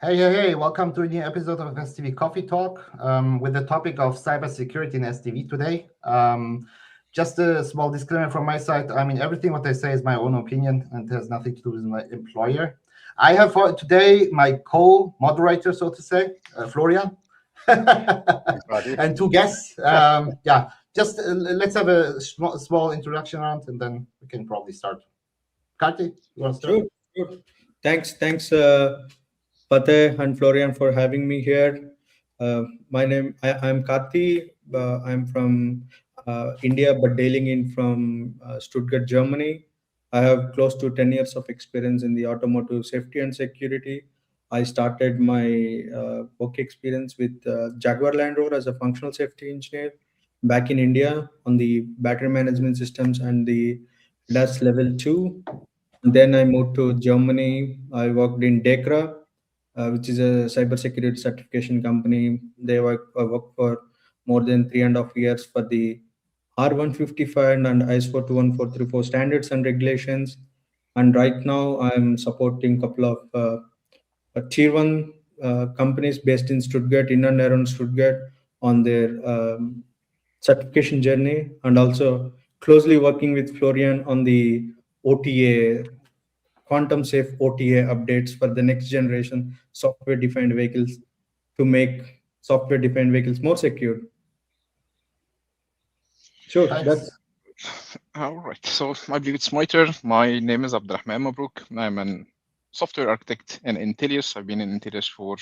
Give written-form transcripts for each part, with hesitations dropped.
Hey, welcome to a new episode of SDV Coffee Talk with the topic of cybersecurity in SDV today. Just a small disclaimer from my side. I mean, everything what I say is my own opinion and has nothing to do with my employer. I have for today my co-moderator, so to say, Florian, and two guests. Just let's have a small introduction round and then we can probably start. Kati, you want to start? Sure. Thanks, Fateh and Florian for having me here. I'm Kati. I'm from India, but hailing in from Stuttgart, Germany. I have close to 10 years of experience in the automotive safety and security. I started my work experience with Jaguar Land Rover as a functional safety engineer back in India on the battery management systems and the DAS level 2. Then I moved to Germany. I worked in DEKRA, which is a cybersecurity certification company. I worked for more than 3.5 years for the R155 and ISO 21434 standards and regulations. And right now I'm supporting a couple of tier one companies based in Stuttgart, in and around Stuttgart, on their certification journey, and also closely working with Florian on the OTA, quantum safe OTA updates for the next generation software defined vehicles to make software defined vehicles more secure. Sure, that's All right. So I believe it's my turn. My name is Abdurrahman Mabrouk. I'm an software architect in Intellius. I've been in Intellius for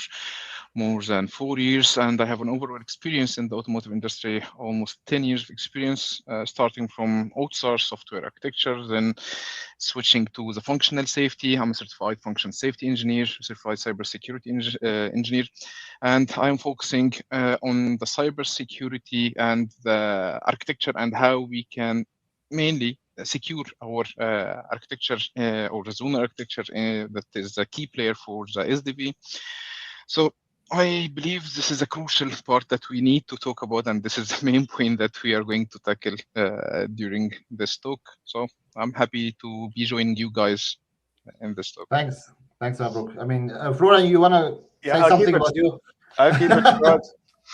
more than 4 years, and I have an overall experience in the automotive industry, almost 10 years of experience, starting from OTSAR software architecture, then switching to the functional safety. I'm a certified function safety engineer, certified cybersecurity engineer, and I'm focusing on the cybersecurity and the architecture and how we can mainly secure our architecture or the zone architecture that is a key player for the SDV. So I believe this is a crucial part that we need to talk about, and this is the main point that we are going to tackle during this talk. So I'm happy to be joining you guys in this talk. Thanks, Mabrouk. I mean, Florian, you want to say something about you? I'll keep it short.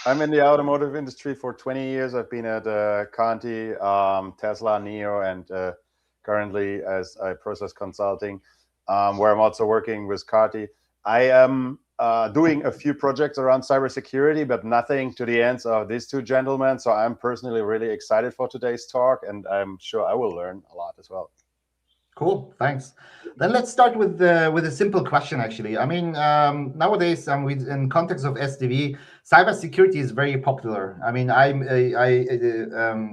I'm in the automotive industry for 20 years. I've been at Conti, Tesla, NIO, and currently as a process consulting, where I'm also working with Conti. I am doing a few projects around cybersecurity, but nothing to the ends of these two gentlemen. So I'm personally really excited for today's talk, and I'm sure I will learn a lot as well. Cool, thanks. Then let's start with a simple question. Actually, I mean, nowadays, in context of SDV, cybersecurity is very popular. I mean, I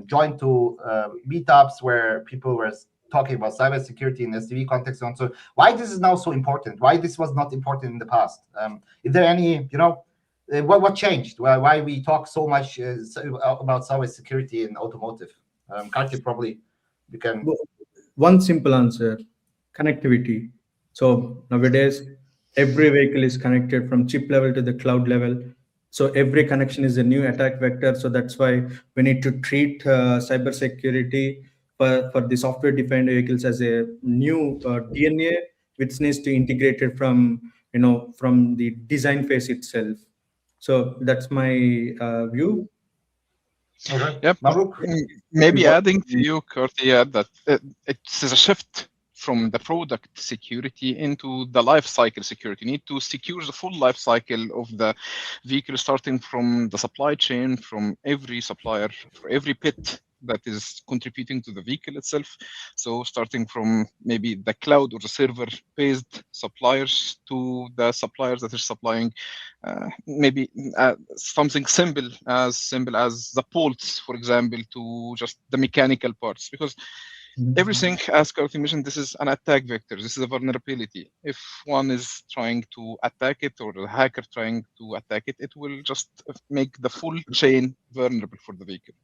joined to meetups where people were talking about cybersecurity in SDV context. And so, why this is now so important? Why this was not important in the past? Is there any, what changed? Why we talk so much about cybersecurity in automotive? Kati, probably you can. One simple answer: connectivity. So nowadays, every vehicle is connected from chip level to the cloud level. So every connection is a new attack vector. So that's why we need to treat cybersecurity for the software-defined vehicles as a new DNA, which needs to integrate it from the design phase itself. So that's my view. Okay. Yep. Maybe adding to you, Kurti, that it's a shift from the product security into the life cycle security. You need to secure the full life cycle of the vehicle, starting from the supply chain, from every supplier, for every pit that is contributing to the vehicle itself. So starting from maybe the cloud or the server-based suppliers to the suppliers that are supplying maybe something simple as the bolts, for example, to just the mechanical parts. Because everything, as Karthi mentioned, this is an attack vector. This is a vulnerability. If one is trying to attack it or the hacker trying to attack it, it will just make the full chain vulnerable for the vehicle.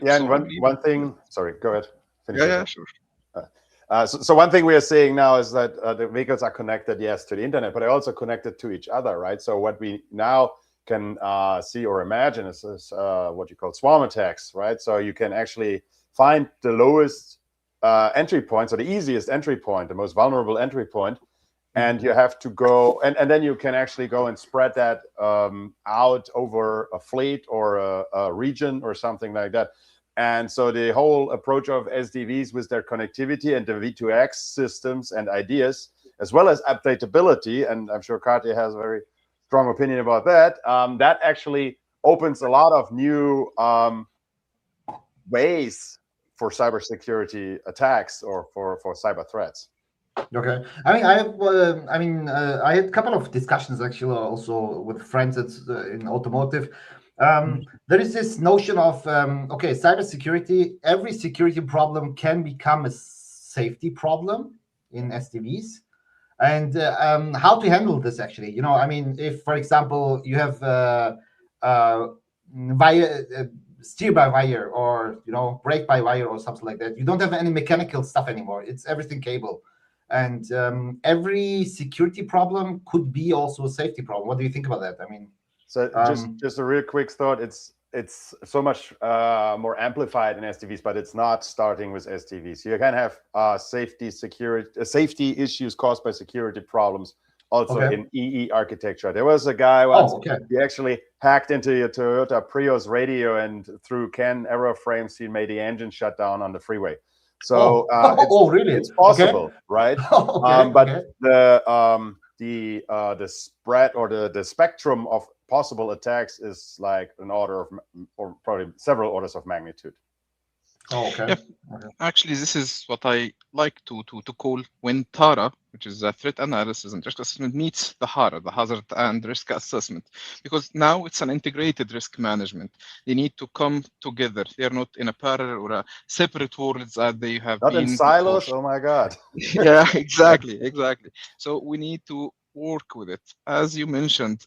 Yeah, and one thing, sorry, go ahead. Finish yeah, sure. So one thing we are seeing now is that the vehicles are connected, yes, to the internet, but they're also connected to each other, right? So what we now can see or imagine is what you call swarm attacks, right? So you can actually find the lowest entry point, so the easiest entry point, the most vulnerable entry point, and you have to go, and then you can actually go and spread that out over a fleet or a region or something like that. And so the whole approach of SDVs with their connectivity and the V2X systems and ideas, as well as updatability, and I'm sure Katja has a very strong opinion about that, that actually opens a lot of new ways for cybersecurity attacks or for cyber threats. Okay. I mean, I had a couple of discussions actually also with friends in automotive. There is this notion of okay, cybersecurity. Every security problem can become a safety problem in SDVs, and how to handle this actually. You know, I mean, if for example you have steer by wire or brake by wire or something like that, you don't have any mechanical stuff anymore. It's everything cable. And every security problem could be also a safety problem. What do you think about that? I mean, so just a real quick thought. It's so much more amplified in SDVs, but it's not starting with SDVs. You can have safety issues caused by security problems also in EE architecture. There was a guy once, he actually hacked into a Toyota Prius radio, and through CAN error frames, he made the engine shut down on the freeway. So really? It's possible, right? But the spread or the spectrum of possible attacks is like an order of, or probably several orders of magnitude. Actually, this is what I like to call when TARA, which is a threat analysis and risk assessment, meets the HARA, the hazard and risk assessment, because now it's an integrated risk management. They need to come together. They are not in a parallel or a separate worlds as they have not been in silos. before. Oh my God. Yeah, exactly. So we need to work with it, as you mentioned,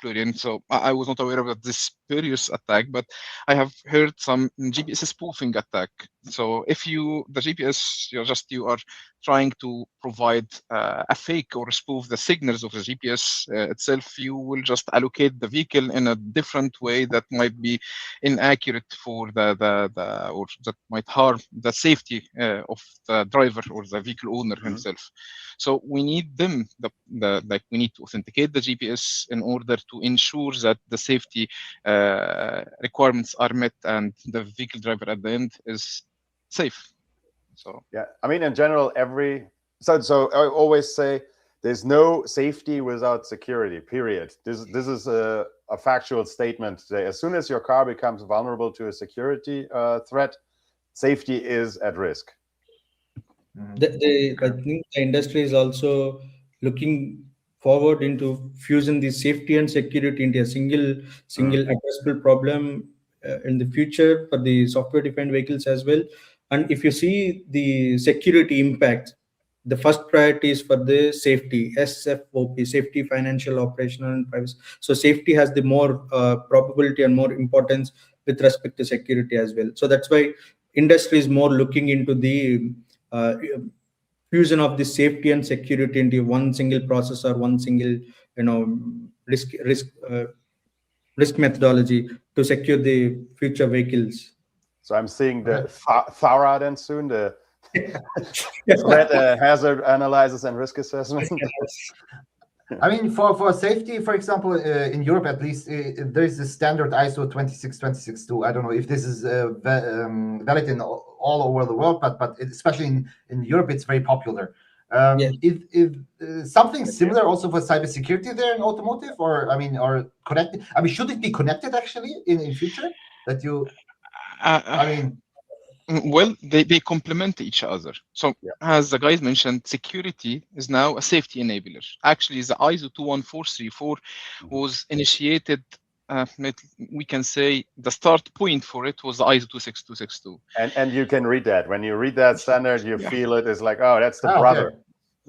Florian. So I was not aware of this spurious attack, but I have heard some GPS spoofing attack. So if the GPS, you are trying to provide a fake or spoof the signals of the GPS itself, you will just allocate the vehicle in a different way that might be inaccurate for or that might harm the safety of the driver or the vehicle owner himself. So we need them, we need to authenticate the GPS in order to ensure that the safety requirements are met and the vehicle driver at the end is safe. So yeah, I mean, in general, so I always say there's no safety without security, period. This is a factual statement today. As soon as your car becomes vulnerable to a security threat, safety is at risk. I think the industry is also looking forward into fusing the safety and security into a single addressable problem in the future for the software-defined vehicles as well. And if you see the security impact, the first priority is for the safety, SFOP, safety, financial, operational, and privacy. So safety has the more probability and more importance with respect to security as well. So that's why industry is more looking into the fusion of the safety and security into one single processor, one single risk methodology to secure the future vehicles. So I'm seeing the FARA then soon, the threat hazard analysis and risk assessment. I mean, for safety, for example, in Europe at least, there is the standard ISO 26262. I don't know if this is valid in all over the world, but especially in Europe, it's very popular. If something similar also for cybersecurity there in automotive, or connected? I mean, should it be connected actually in future? That you, well, they complement each other. So as the guys mentioned, security is now a safety enabler. Actually, the ISO 21434 was initiated. We can say the start point for it was the ISO 26262. And you can read that. When you read that standard, you feel it is like, oh, that's the brother.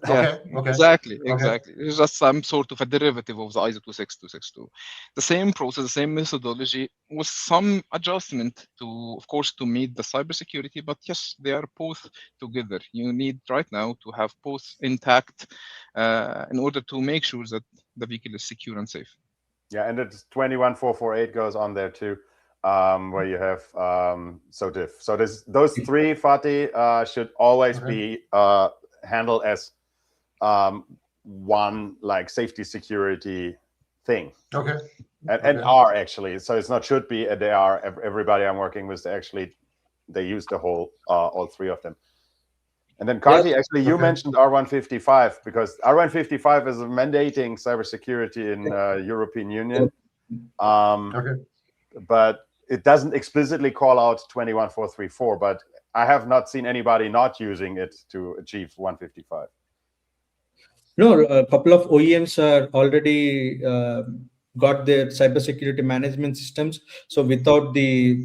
Okay. Yeah, okay. Exactly. It's just some sort of a derivative of the ISO 26262. The same process, the same methodology, with some adjustment of course, to meet the cybersecurity. But yes, they are both together. You need right now to have both intact in order to make sure that the vehicle is secure and safe. Yeah, and it's 21448 goes on there too, where you have SOTIF. So those three, Fatih, should always be handled as one like safety security thing. Okay. And are actually, so it's not should be, they are. Everybody I'm working with, they use the whole all three of them. And then Karti, actually, you mentioned R155, because R155 is mandating cybersecurity in European Union. But it doesn't explicitly call out 21434, but I have not seen anybody not using it to achieve 155. No, a couple of OEMs are already got their cybersecurity management systems. So without the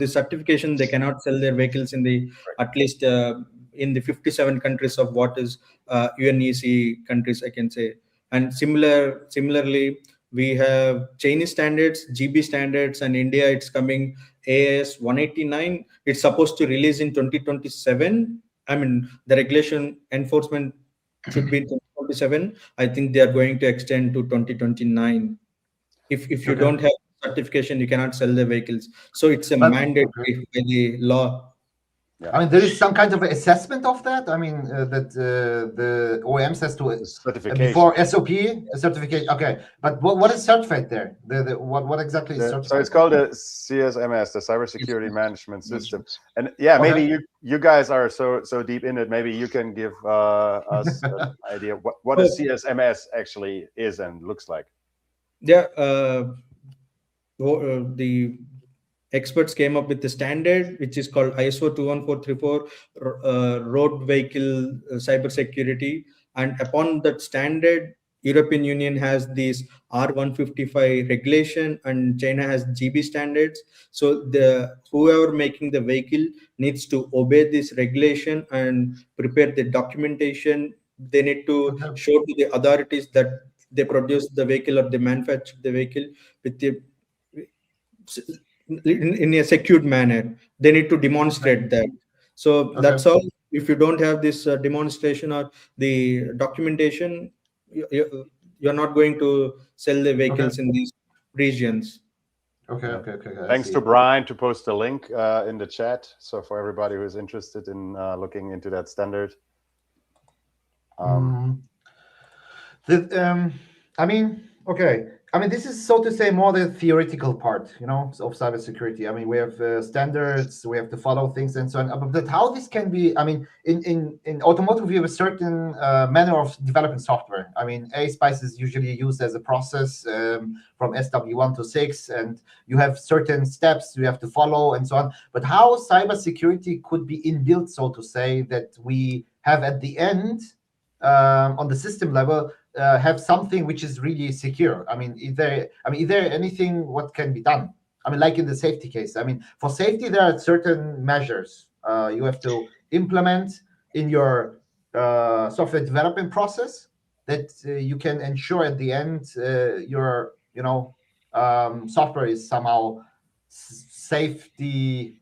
certification, they cannot sell their vehicles in the at least in the 57 countries of what is UNEC countries, I can say. And similarly, we have Chinese standards, GB standards, and India it's coming AS 189. It's supposed to release in 2027. I mean, the regulation enforcement should be in 2027. I think they are going to extend to 2029. If you don't have certification, you cannot sell the vehicles. So it's a mandate by the law. Yeah. I mean, there is some kind of assessment of that. I mean, that the OEMs has to before SOP certificate. Okay, but what is certified there? What exactly is certified? So it's called a CSMS, the Cybersecurity Management System. And yeah, maybe you guys are so deep in it. Maybe you can give us an idea what a CSMS actually is and looks like. Yeah, the experts came up with the standard, which is called ISO 21434, road vehicle cybersecurity. And upon that standard, European Union has this R155 regulation and China has GB standards. So whoever making the vehicle needs to obey this regulation and prepare the documentation. They need to show to the authorities that they produce the vehicle or they manufacture the vehicle with the in a secured manner. They need to demonstrate that. So that's all. If you don't have this demonstration or the documentation, you're not going to sell the vehicles in these regions. Okay. Thanks to Brian to post a link in the chat. So for everybody who is interested in looking into that standard. I mean, this is, so to say, more the theoretical part, of cybersecurity. I mean, we have standards, we have to follow things and so on. But how this can be, I mean, in automotive, we have a certain manner of developing software. I mean, ASPICE is usually used as a process from SW1 to 6, and you have certain steps you have to follow and so on. But how cybersecurity could be inbuilt, so to say, that we have at the end, on the system level, have something which is really secure. I mean, is there anything what can be done? I mean, like in the safety case. I mean, for safety, there are certain measures you have to implement in your software development process that you can ensure at the end your software is somehow safety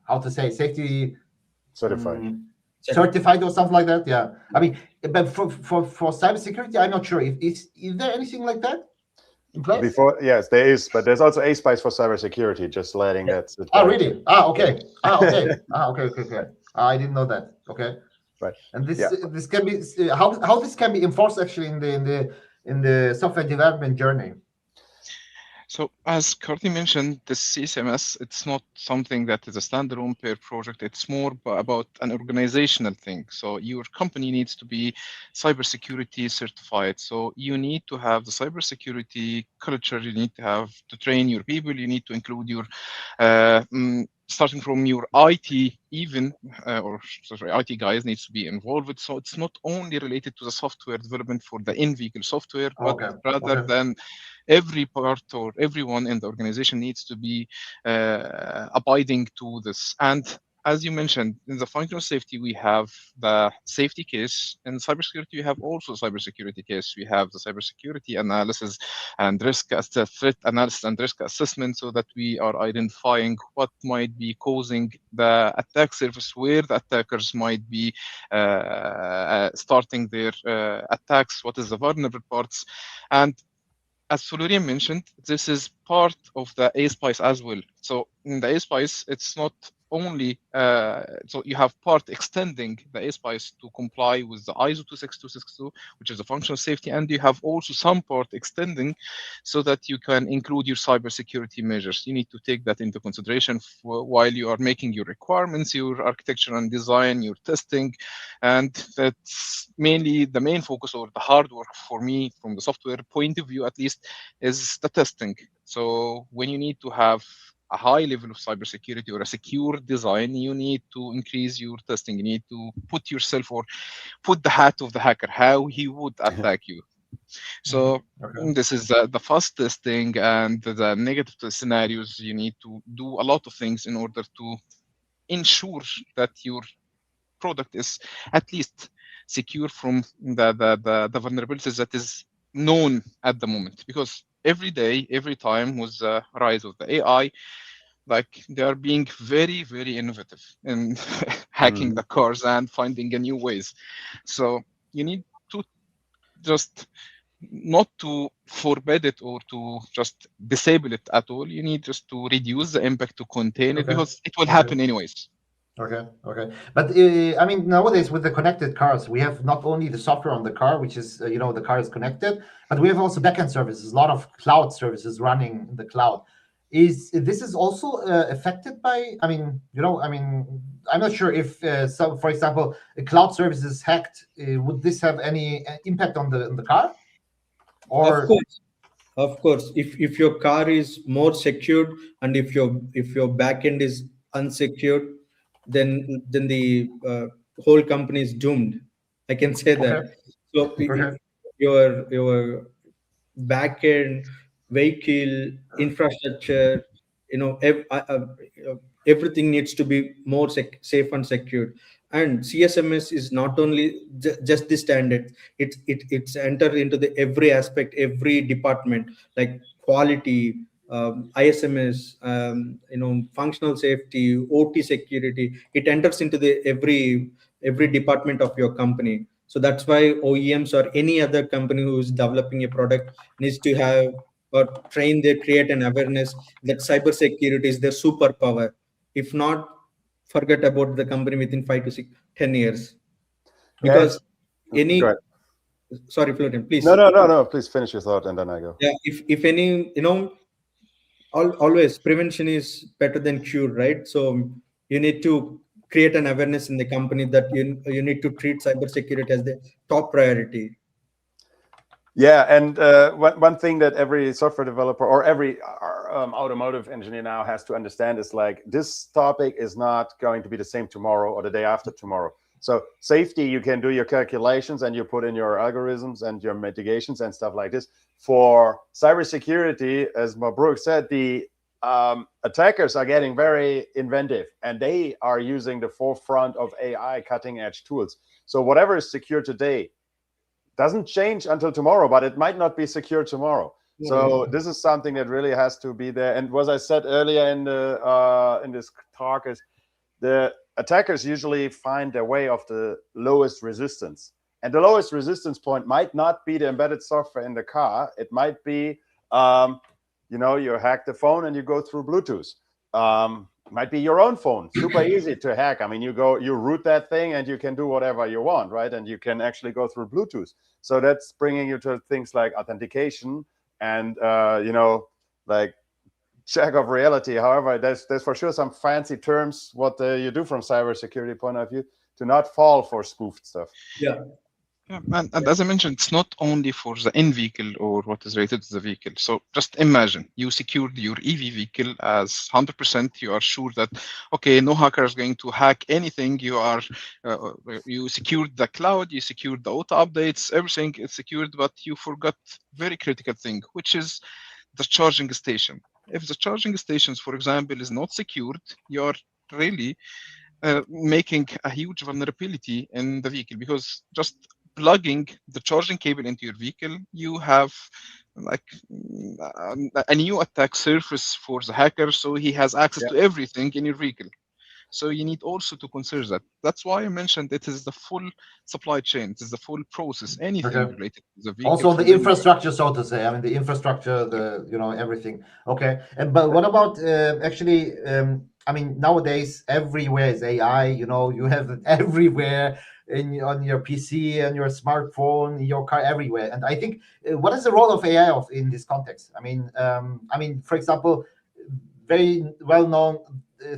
certified. Certified or something like that. Yeah, I mean, but for cybersecurity, I'm not sure. Is there anything like that in place? Before, yes, there is, but there's also ASPICE for cybersecurity. Just letting that. Oh, really? Okay. Okay. I didn't know that. Okay. Right. And this can be how this can be enforced actually in the software development journey. So as Karti mentioned, the CSMS, it's not something that is a standalone per project. It's more about an organizational thing. So your company needs to be cybersecurity certified. So you need to have the cybersecurity culture. You need to have to train your people. You need to include your starting from your IT IT guys needs to be involved with. So it's not only related to the software development for the in-vehicle software, but rather than every part or everyone in the organization needs to be abiding to this. And as you mentioned, in the functional safety, we have the safety case. In cybersecurity, we have also cybersecurity case. We have the cybersecurity analysis and threat analysis and risk assessment, so that we are identifying what might be causing the attack surface, where the attackers might be starting their attacks, what is the vulnerable parts. And as Florian mentioned, this is part of the ASPICE as well. So in the ASPICE, it's not only so you have part extending the ASPICE to comply with the ISO 26262, which is a functional safety, and you have also some part extending so that you can include your cybersecurity measures. You need to take that into consideration while you are making your requirements, your architecture and design, your testing, and that's mainly the main focus or the hard work for me from the software point of view, at least, is the testing. So when you need to have a high level of cybersecurity or a secure design, you need to increase your testing. You need to put yourself or put the hat of the hacker, how he would attack you. So this is the fast testing and the negative scenarios. You need to do a lot of things in order to ensure that your product is at least secure from the vulnerabilities that is known at the moment. Because every day, every time with the rise of the AI, like they are being very, very innovative in hacking the cars and finding a new ways. So you need to just not to forbid it or to just disable it at all. You need just to reduce the impact, to contain it, because it will happen anyways. Okay. But I mean, nowadays with the connected cars, we have not only the software on the car, which is, the car is connected, but we have also backend services, a lot of cloud services running in the cloud. This is also affected by, I'm not sure if, for example, a cloud service is hacked, would this have any impact on the car? Or Of course, if your car is more secured and if your backend is unsecured, then the whole company is doomed. I can say that. So if your backend, vehicle, infrastructure, everything needs to be more safe and secured. And CSMS is not only just the standard; it's entered into the every aspect, every department, like quality, ISMS, functional safety, OT security. It enters into the every department of your company. So that's why OEMs or any other company who is developing a product needs to have or create an awareness that cybersecurity is their superpower. If not, forget about the company within 5 to 6, 10 years. Because sorry, Florian, please. No. Please finish your thought and then I go. Yeah, if any, always prevention is better than cure, right? So you need to create an awareness in the company that you need to treat cybersecurity as the top priority. Yeah, and one thing that every software developer or every automotive engineer now has to understand is like this topic is not going to be the same tomorrow or the day after tomorrow. So safety, you can do your calculations and you put in your algorithms and your mitigations and stuff like this. For cybersecurity, as Mabruk said, the attackers are getting very inventive and they are using the forefront of AI cutting edge tools. So whatever is secure today doesn't change until tomorrow, but it might not be secure tomorrow. So this is something that really has to be there. And what I said earlier in this talk is the attackers usually find their way of the lowest resistance. And the lowest resistance point might not be the embedded software in the car. It might be, you hack the phone and you go through Bluetooth. Might be your own phone, super easy to hack. I mean, you root that thing and you can do whatever you want, right? And you can actually go through Bluetooth. So that's bringing you to things like authentication and, like check of reality. However, there's for sure some fancy terms, what you do from cybersecurity point of view to not fall for spoofed stuff. Yeah. Yeah, and as I mentioned, it's not only for the in-vehicle or what is related to the vehicle. So just imagine you secured your EV vehicle as 100%. You are sure that, okay, no hacker is going to hack anything. You secured the cloud, you secured the auto updates, everything is secured, but you forgot very critical thing, which is the charging station. If the charging stations, for example, is not secured, you are really making a huge vulnerability in the vehicle, because just plugging the charging cable into your vehicle, you have like a new attack surface for the hacker, so he has access to everything in your vehicle. So you need also to consider that. That's why I mentioned it is the full supply chain. It is the full process. Anything Okay. related to the vehicle. Also the from infrastructure, so to say. I mean, the infrastructure, the everything. Okay, but what about actually? I mean, nowadays everywhere is AI. You have it everywhere on your PC and your smartphone, in your car, everywhere. And I think, what is the role of AI in this context? I mean, for example, very well known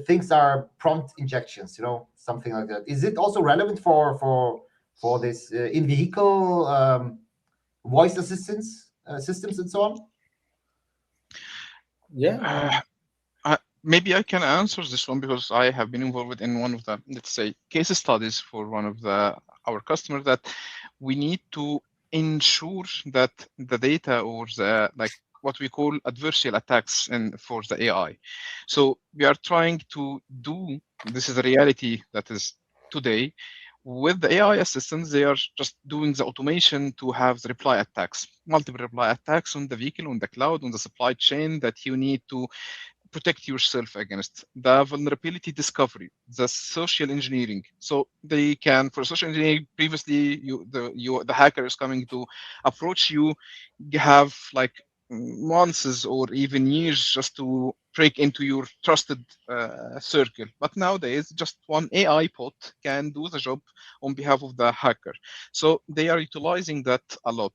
things are prompt injections. Something like that. Is it also relevant for this in vehicle? Voice assistance systems and so on? Yeah. Maybe I can answer this one because I have been involved in one of the, let's say, case studies for one of our customers, that we need to ensure that the data, or the what we call adversarial attacks for the AI. So we are trying to do, this is a reality that is today, with the AI assistants, they are just doing the automation to have the reply attacks, multiple reply attacks on the vehicle, on the cloud, on the supply chain, that you need to protect yourself against the vulnerability discovery, the social engineering. So they can, for social engineering, previously the hacker is coming to approach you, have months or even years just to break into your trusted circle. But nowadays, just one AI bot can do the job on behalf of the hacker. So they are utilizing that a lot.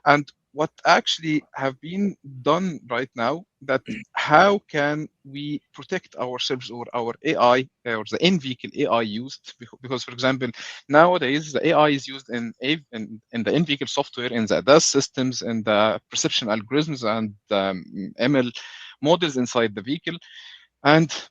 And what actually have been done right now, that how can we protect ourselves or our AI or the in-vehicle AI used? Because, for example, nowadays the AI is used in the in-vehicle software, in the ADAS systems, and the perception algorithms and ML models inside the vehicle, and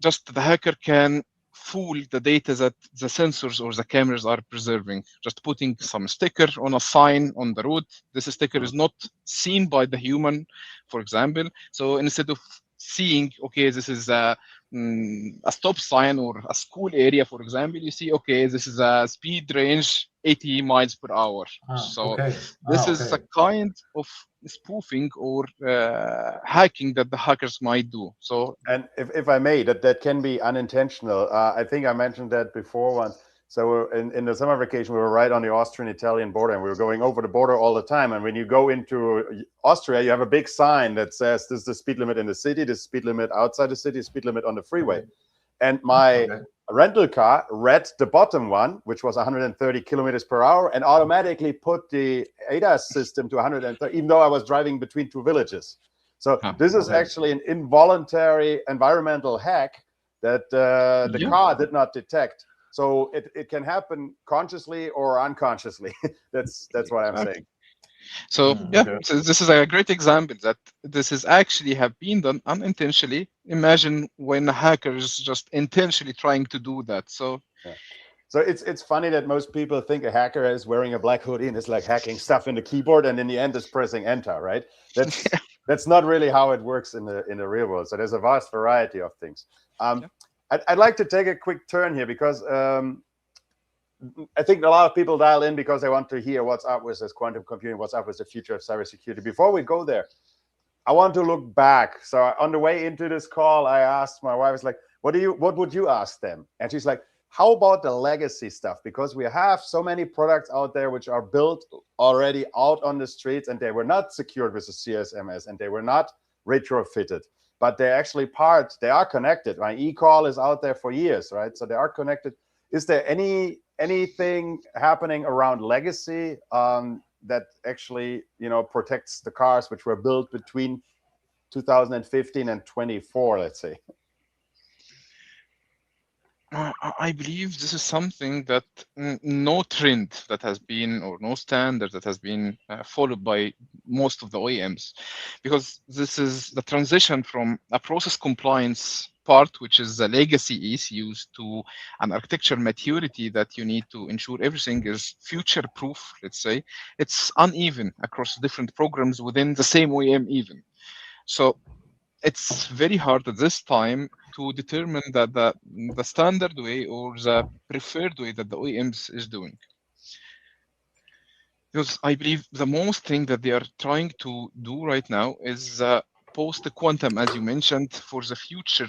just the hacker can fool the data that the sensors or the cameras are preserving, just putting some sticker on a sign on the road. This sticker is not seen by the human, for example. So instead of seeing, okay, this is a stop sign or a school area, for example, you see, okay, this is a speed range 80 miles per hour. So this is a kind of spoofing or hacking that the hackers might do. So, and if I may, that can be unintentional. I think I mentioned that before once. So in the summer vacation, we were right on the Austrian-Italian border, and we were going over the border all the time. And when you go into Austria, you have a big sign that says this is the speed limit in the city, this speed limit outside the city, speed limit on the freeway. And my rental car read the bottom one, which was 130 kilometers per hour, and automatically put the ADAS system to 130, even though I was driving between two villages. So this is actually an involuntary environmental hack that the car did not detect. So it can happen consciously or unconsciously. That's what I'm saying. So so this is a great example that this is actually have been done unintentionally. Imagine when a hacker is just intentionally trying to do that. So so it's funny that most people think a hacker is wearing a black hoodie and is like hacking stuff in the keyboard, and in the end is pressing enter, right? That's not really how it works in the real world. So there's a vast variety of things. I'd like to take a quick turn here because I think a lot of people dial in because they want to hear what's up with this quantum computing, what's up with the future of cybersecurity. Before we go there, I want to look back. So on the way into this call, I asked my wife, like, what would you ask them? And she's like, how about the legacy stuff? Because we have so many products out there which are built already out on the streets, and they were not secured with the CSMS, and they were not retrofitted, but they're actually they are connected. My e-call is out there for years, right? So they are connected. Is there anything happening around legacy that actually, protects the cars which were built between 2015 and 24, let's say? I believe this is something that no trend that has been, or no standard that has been followed by most of the OEMs, because this is the transition from a process compliance part, which is the legacy ECUs, to an architecture maturity that you need to ensure everything is future proof, let's say. It's uneven across different programs within the same OEM even. So it's very hard at this time to determine that the standard way or the preferred way that the OEMs is doing. Because I believe the most thing that they are trying to do right now is post-quantum, as you mentioned, for the future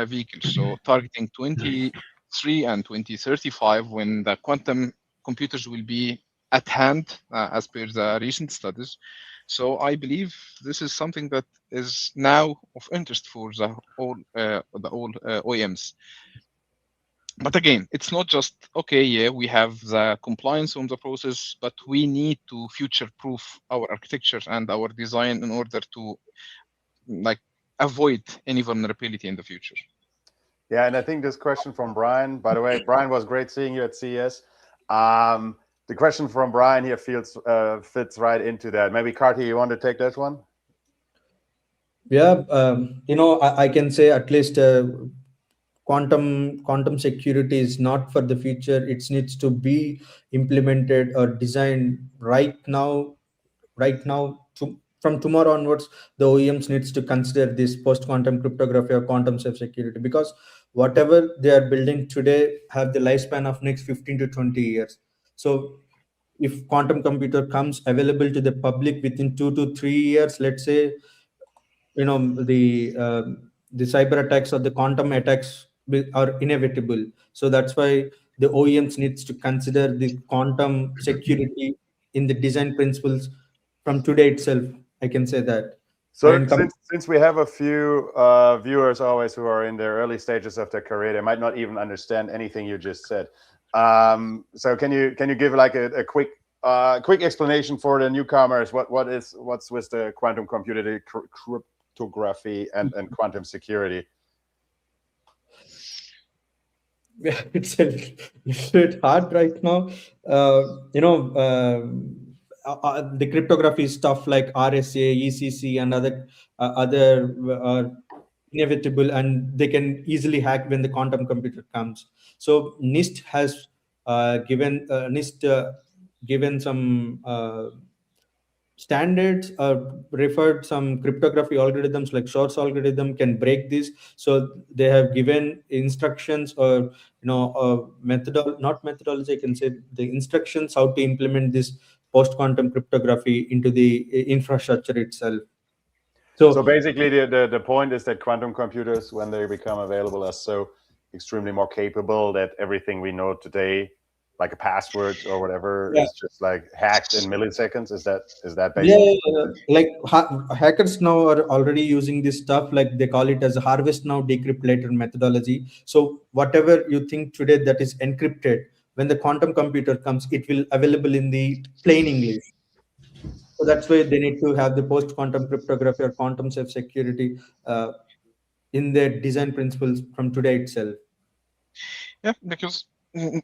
vehicles. So targeting 23 and 2035, when the quantum computers will be at hand, as per the recent studies. So I believe this is something that is now of interest for all OEMs. But again, it's not just okay. Yeah, we have the compliance on the process, but we need to future-proof our architecture and our design in order to like avoid any vulnerability in the future. Yeah, and I think this question from Brian, by the way, Brian, was great seeing you at CES. The question from Brian here fits right into that. Maybe Karthi, you want to take this one? Yeah, I can say at least quantum security is not for the future. It needs to be implemented or designed right now. From tomorrow onwards, the OEMs needs to consider this post-quantum cryptography or quantum safe security, because whatever they are building today have the lifespan of next 15 to 20 years. So if quantum computer comes available to the public within 2 to 3 years, let's say, the cyber attacks or the quantum attacks are inevitable. So that's why the OEMs needs to consider the quantum security in the design principles from today itself. I can say that. So And since we have a few viewers always who are in their early stages of their career, they might not even understand anything you just said. So can you give like a quick explanation for the newcomers? What's with the quantum computer cryptography and quantum security? Yeah, it's a little bit hard right now. The cryptography stuff like RSA, ECC, and other are inevitable, and they can easily hack when the quantum computer comes. So NIST has given some standards, referred some cryptography algorithms like Shor's algorithm can break this. So they have given instructions, or not methodology, I can say the instructions how to implement this post quantum cryptography into the infrastructure itself. So basically the point is that quantum computers, when they become available, are so extremely more capable that everything we know today, like a password or whatever, is just like hacked in milliseconds. Is that basically? Like hackers now are already using this stuff, like they call it as a harvest now decrypt later methodology. So whatever you think today that is encrypted, when the quantum computer comes, it will available in the plain English. So that's why they need to have the post quantum cryptography or quantum safe security in their design principles from today itself. Yeah, because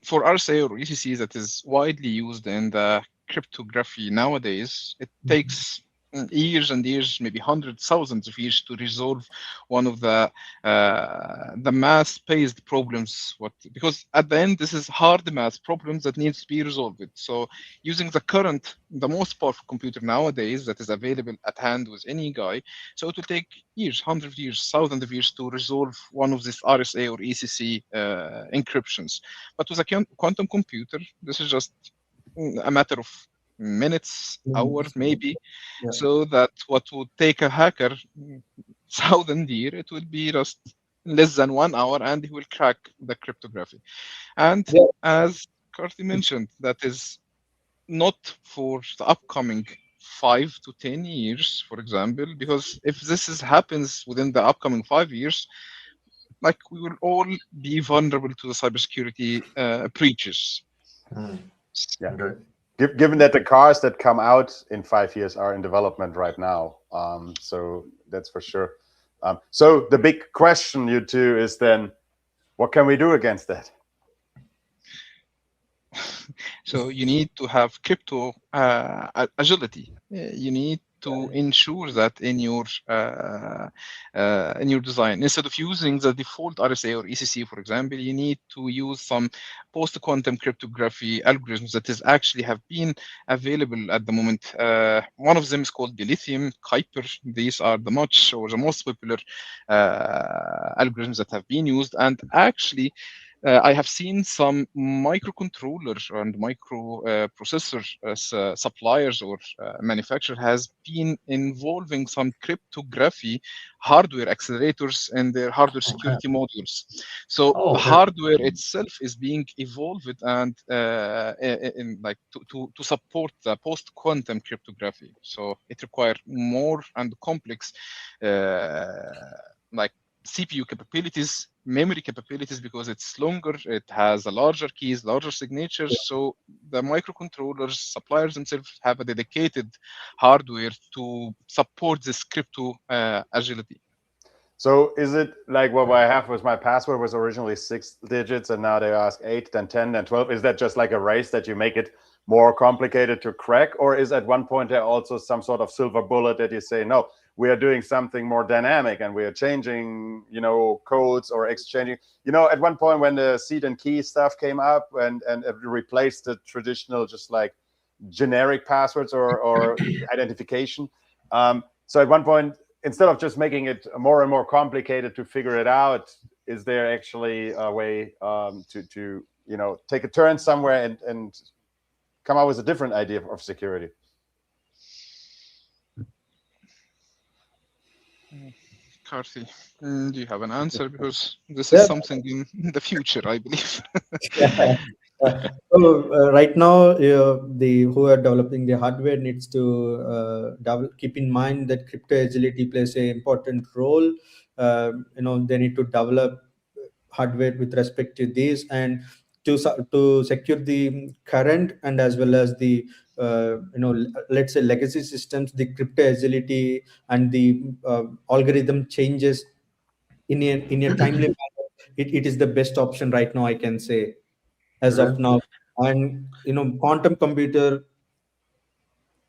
for RSA or ECC that is widely used in the cryptography nowadays, it takes years and years, maybe hundreds, thousands of years to resolve one of the math-based problems. Because at the end, this is hard math problems that needs to be resolved. So using the most powerful computer nowadays that is available at hand with any guy, so it will take years, hundreds of years, thousands of years to resolve one of these RSA or ECC encryptions. But with a quantum computer, this is just a matter of minutes, hours, maybe. Yeah. So that what would take a hacker 1,000 years, it will be just less than 1 hour, and he will crack the cryptography. And as Karthi mentioned, that is not for the upcoming 5 to 10 years, for example, because if this happens within the upcoming 5 years, like we will all be vulnerable to the cybersecurity breaches. Yeah. Okay. Given that the cars that come out in 5 years are in development right now, so that's for sure. So the big question, you two, is then, what can we do against that? So you need to have crypto agility. You need to ensure that in your design, instead of using the default RSA or ECC, for example, you need to use some post-quantum cryptography algorithms that actually have been available at the moment. One of them is called Dilithium, Kuiper. These are the most popular algorithms that have been used, and actually I have seen some microcontrollers and microprocessor suppliers or manufacturer has been involving some cryptography hardware accelerators in their hardware security modules. So the hardware itself is being evolved and in like to support the post-quantum cryptography. So it requires more and complex like CPU capabilities, memory capabilities, because it's longer, it has a larger keys, larger signatures. So the microcontrollers suppliers themselves have a dedicated hardware to support this crypto agility. So is it like what I have with my password was originally 6 digits and now they ask 8, then 10, then 12? Is that just like a race that you make it more complicated to crack? Or is at one point there also some sort of silver bullet that you say, no, we are doing something more dynamic and we are changing, codes or exchanging, at one point when the seed and key stuff came up and it replaced the traditional, just like generic passwords or identification. So at one point, instead of just making it more and more complicated to figure it out, is there actually a way to take a turn somewhere and come up with a different idea of security? Karthi, do you have an answer? Because this is something in the future, I believe. Right now, the who are developing the hardware needs to keep in mind that crypto agility plays an important role. They need to develop hardware with respect to this, and to secure the current and as well as the let's say legacy systems, the crypto agility and the algorithm changes in a timely manner. It is the best option right now, I can say, as of now. And quantum computer,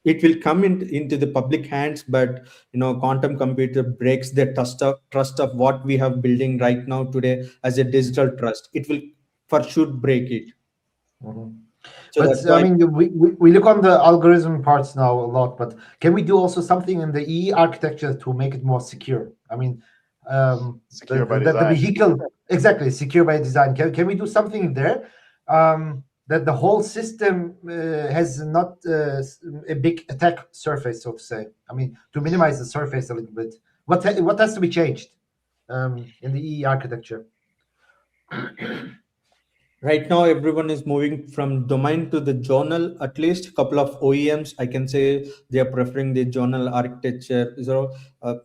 it will come into the public hands, but quantum computer breaks the trust of what we have building right now today as a digital trust. It will for sure break it. So But that's why, I mean, we look on the algorithm parts now a lot, but can we do also something in the EE architecture to make it more secure? I mean, Secure by the design. vehicle, exactly, secure by design. Can we do something there that the whole system has not a big attack surface, so to say? I mean, to minimize the surface a little bit. What has to be changed in the EE architecture? right now everyone is moving from domain to the journal. At least a couple of OEMs, I can say, they are preferring the journal architecture. So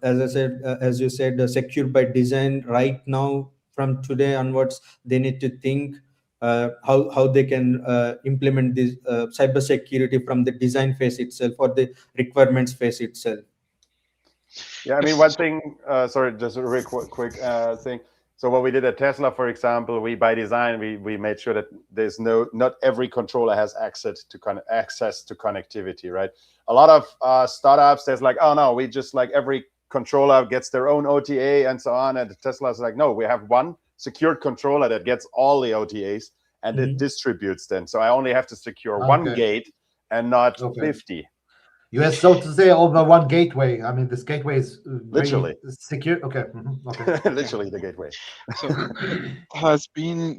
as you said, secure by design. Right now, from today onwards, they need to think how they can implement this cyber security from the design phase itself or the requirements phase itself. Yeah, I mean, one thing, sorry, just a really quick thing. So what we did at Tesla, for example, we by design, we made sure that there's not every controller has access to connectivity, right? A lot of startups, there's like, oh no, we just like every controller gets their own OTA and so on. And Tesla's like, no, we have one secured controller that gets all the OTAs and it distributes them. So I only have to secure one gate and not 50. You have, so to say, over one gateway. I mean, this gateway is literally secure. Okay. Okay. Literally the gateway. So has been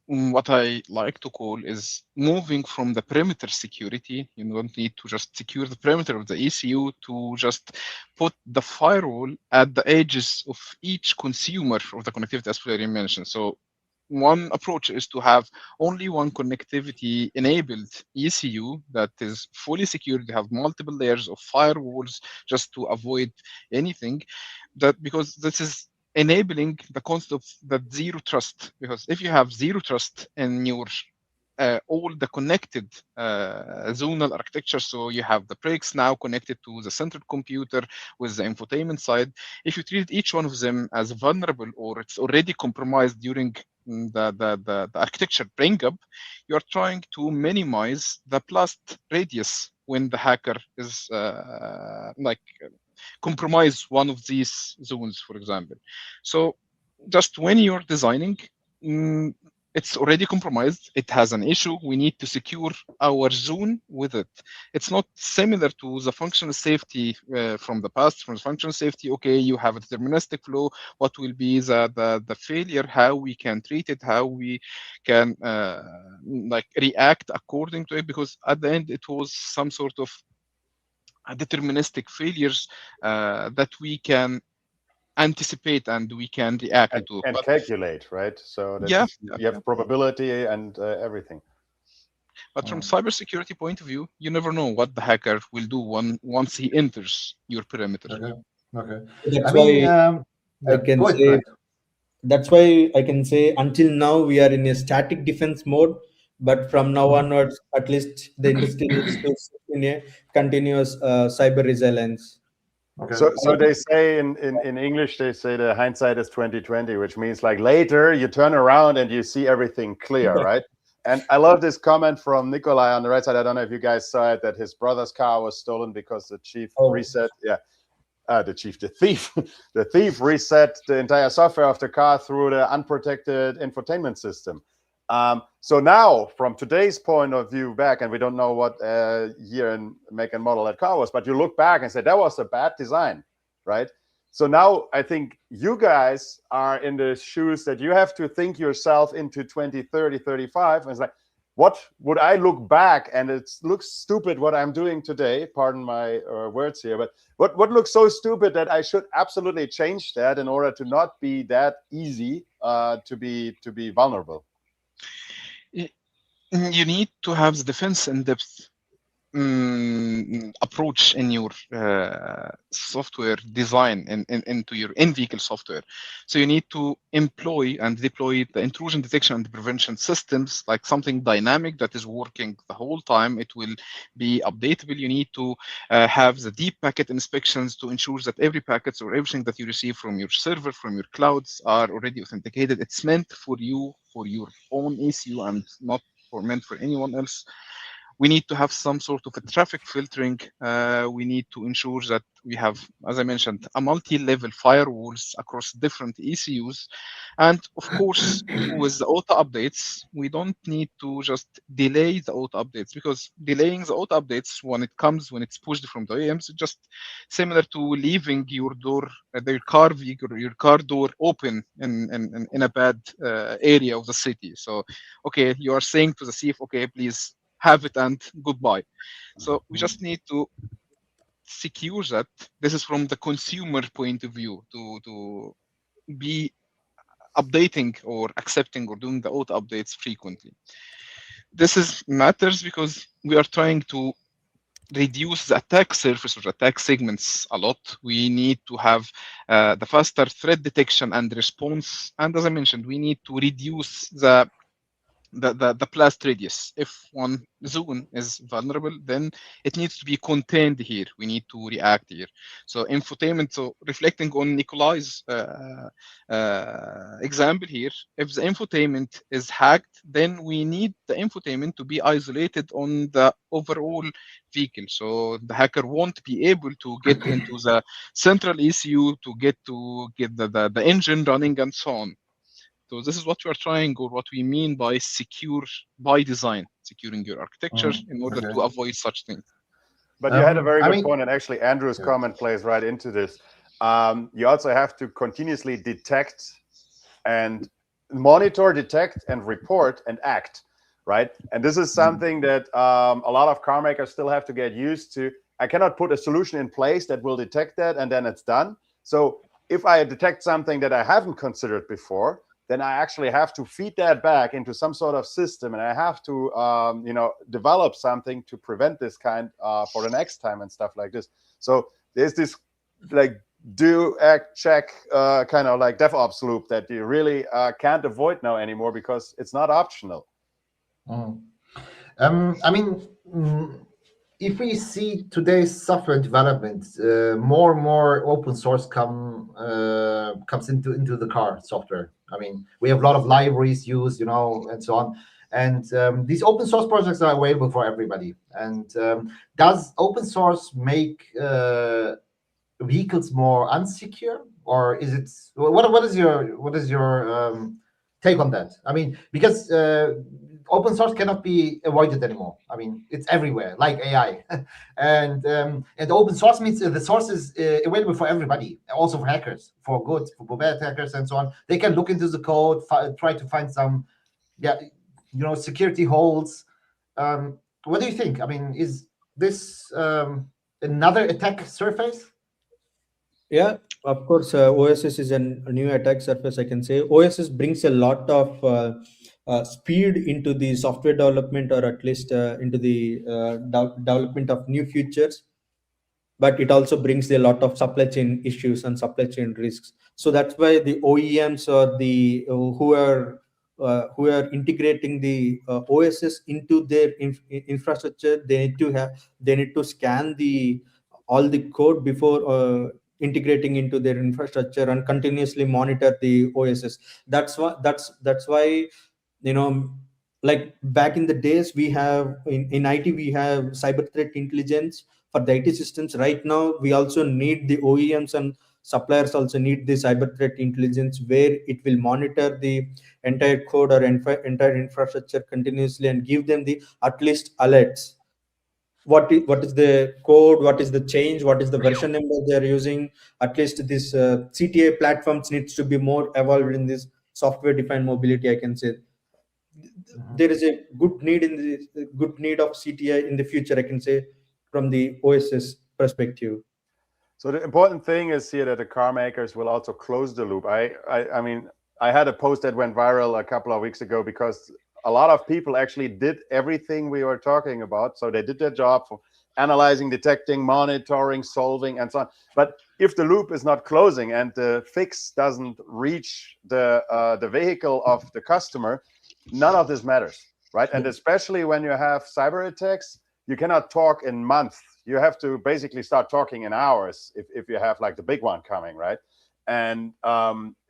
what I like to call is moving from the perimeter security. You don't need to just secure the perimeter of the ECU to just put the firewall at the edges of each consumer of the connectivity, as Florian mentioned. So one approach is to have only one connectivity enabled ECU that is fully secured. You have multiple layers of firewalls just to avoid anything, because this is enabling the concept of that zero trust. Because if you have zero trust in your all the connected zonal architecture, so you have the bricks now connected to the central computer with the infotainment side. If you treat each one of them as vulnerable or it's already compromised during the architecture bring up, you are trying to minimize the blast radius when the hacker is compromise one of these zones, for example. So just when you're designing, it's already compromised. It has an issue. We need to secure our zone with it. It's not similar to the functional safety from the past. From the functional safety, okay, you have a deterministic flow. What will be the failure? How we can treat it? How we can like react according to it? Because at the end, it was some sort of deterministic failures that we can anticipate and we can react to. And But calculate, right? So that yeah, you have probability and everything. but from cybersecurity point of view, you never know what the hacker will do once he enters your perimeter. Okay. That's I mean, why I yeah, can go ahead, say go ahead. that's why I can say until now we are in a static defense mode, but from now onwards, at least the industry needs to sit in a continuous cyber resilience. Okay. So they say in English, they say the hindsight is 2020, which means like later you turn around and you see everything clear, right? And I love this comment from Nikolai on the right side. I don't know if you guys saw it, that his brother's car was stolen because the chief reset. Yeah, the thief, the thief reset the entire software of the car through the unprotected infotainment system. So now, from today's point of view back, and we don't know what year and make and model that car was, but you look back and say that was a bad design, right? So now I think you guys are in the shoes that you have to think yourself into 2030, 35. And it's like, what would I look back and it looks stupid what I'm doing today? Pardon my words here, but what looks so stupid that I should absolutely change that in order to not be that easy to be vulnerable? You need to have the defense in depth approach in your software design into your in-vehicle software. So you need to employ and deploy the intrusion detection and prevention systems, like something dynamic that is working the whole time. It will be updatable. You need to have the deep packet inspections to ensure that every packets or everything that you receive from your server, from your clouds, are already authenticated. It's meant for you, for your own ECU, and not meant for anyone else. We need to have some sort of a traffic filtering. We need to ensure that we have, as I mentioned, a multi-level firewalls across different ECUs. And of course, with the auto updates, we don't need to just delay the auto updates, because delaying the auto updates when it's pushed from the OEMs, just similar to leaving your door, your car vehicle, your car door open in a bad area of the city. So, okay, you are saying to the thief, okay, please have it and goodbye. So we just need to secure that. This is from the consumer point of view, to be updating or accepting or doing the auto updates frequently. This matters because we are trying to reduce the attack surface or attack segments a lot. We need to have the faster threat detection and response. And as I mentioned, we need to reduce the blast radius. If one zone is vulnerable, then it needs to be contained here. We need to react here. So infotainment, so reflecting on Nikolai's example here, if the infotainment is hacked, then we need the infotainment to be isolated on the overall vehicle. So the hacker won't be able to get into the central ECU to get the engine running and so on. So this is what we are trying, or what we mean by secure by design, securing your architecture in order to avoid such things. But you had a very good point, and actually Andrew's comment plays right into this. You also have to continuously detect and monitor, detect and report and act, right? And this is something that a lot of car makers still have to get used to. I cannot put a solution in place that will detect that and then it's done. So if I detect something that I haven't considered before, then I actually have to feed that back into some sort of system, and I have to, develop something to prevent this kind for the next time and stuff like this. So there's this like do, act, check kind of like DevOps loop that you really can't avoid now anymore because it's not optional. I mean, if we see today's software development, more and more open source comes into the car software. I mean, we have a lot of libraries used, and so on. And these open source projects are available for everybody. And does open source make vehicles more unsecure, or is it? What is your take on that? I mean, because open source cannot be avoided anymore. I mean, it's everywhere, like AI, and open source means the source is available for everybody, also for hackers, for good, for bad hackers, and so on. They can look into the code, try to find some, security holes. What do you think? I mean, is this another attack surface? Yeah, of course, OSS is a new attack surface, I can say. OSS brings a lot of speed into the software development, or at least into the development of new features, but it also brings a lot of supply chain issues and supply chain risks. So that's why the OEMs, or the who are integrating the OSS into their infrastructure, they need to scan the all the code before integrating into their infrastructure, and continuously monitor the OSS. That's why, like back in the days, we have in IT, we have cyber threat intelligence for the IT systems. Right now, we also need the OEMs and suppliers also need the cyber threat intelligence, where it will monitor the entire code or entire infrastructure continuously, and give them the at least alerts. What is the code, what is the change, what is the version number they are using. At least this CTA platforms needs to be more evolved in this software defined mobility, I can say. There is a good need of CTI in the future, I can say, from the OSS perspective. So the important thing is here that the car makers will also close the loop. I mean, I had a post that went viral a couple of weeks ago because a lot of people actually did everything we were talking about. So they did their job for analyzing, detecting, monitoring, solving, and so on. But if the loop is not closing and the fix doesn't reach the vehicle of the customer, none of this matters, right? And especially when you have cyber attacks, you cannot talk in months. You have to basically start talking in hours if you have like the big one coming, right? And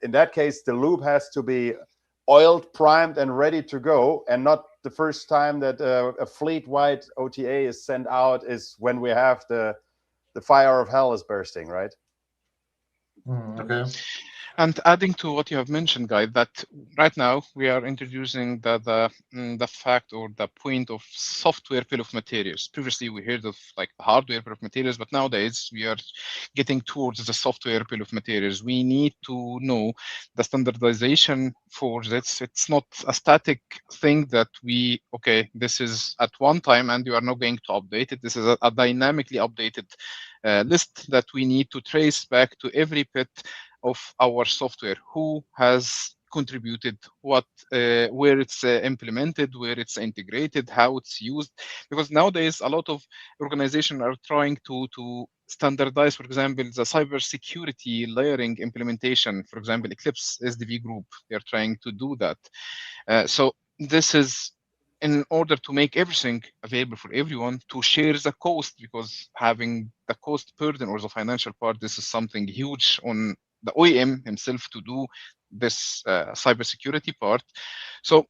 in that case, the loop has to be oiled, primed, and ready to go, and not the first time that a fleet-wide OTA is sent out is when we have the fire of hell is bursting, right? Okay. And adding to what you have mentioned, Guy, that right now we are introducing the fact or the point of software bill of materials. Previously, we heard of like the hardware bill of materials, but nowadays we are getting towards the software bill of materials. We need to know the standardization for this. It's not a static thing that this is at one time and you are not going to update it. This is a dynamically updated list that we need to trace back to every bit of our software, who has contributed, what, where it's implemented, where it's integrated, how it's used. Because nowadays, a lot of organizations are trying to standardize, for example, the cybersecurity layering implementation. For example, Eclipse SDV group, they're trying to do that. So this is in order to make everything available for everyone to share the cost, because having the cost burden or the financial part, this is something huge on the OEM himself to do this cybersecurity part. So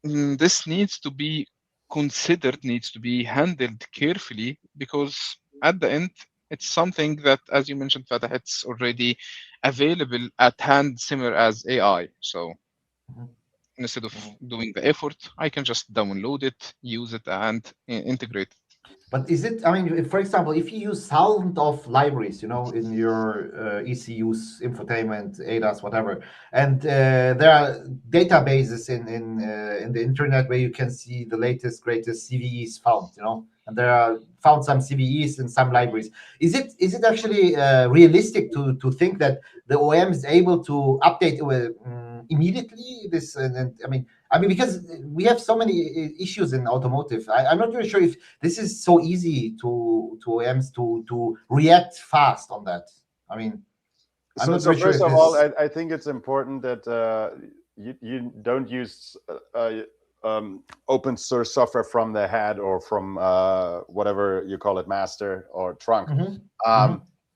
this needs to be considered, needs to be handled carefully, because at the end, it's something that, as you mentioned, Fatah, it's already available at hand, similar as AI. So instead of doing the effort, I can just download it, use it, and integrate it. But is it, I mean, for example, if you use thousands of libraries, in your ECUs, infotainment, ADAS, whatever, and there are databases in the internet where you can see the latest, greatest CVEs found, and there are found some CVEs in some libraries. Is it actually realistic to think that the OEM is able to update immediately this? And I mean, because we have so many issues in automotive, I'm not really sure if this is so easy to OEMs to react fast on that. I mean, I'm not really sure first of all, I think it's important that you don't use open source software from the head or from whatever you call it, master or trunk.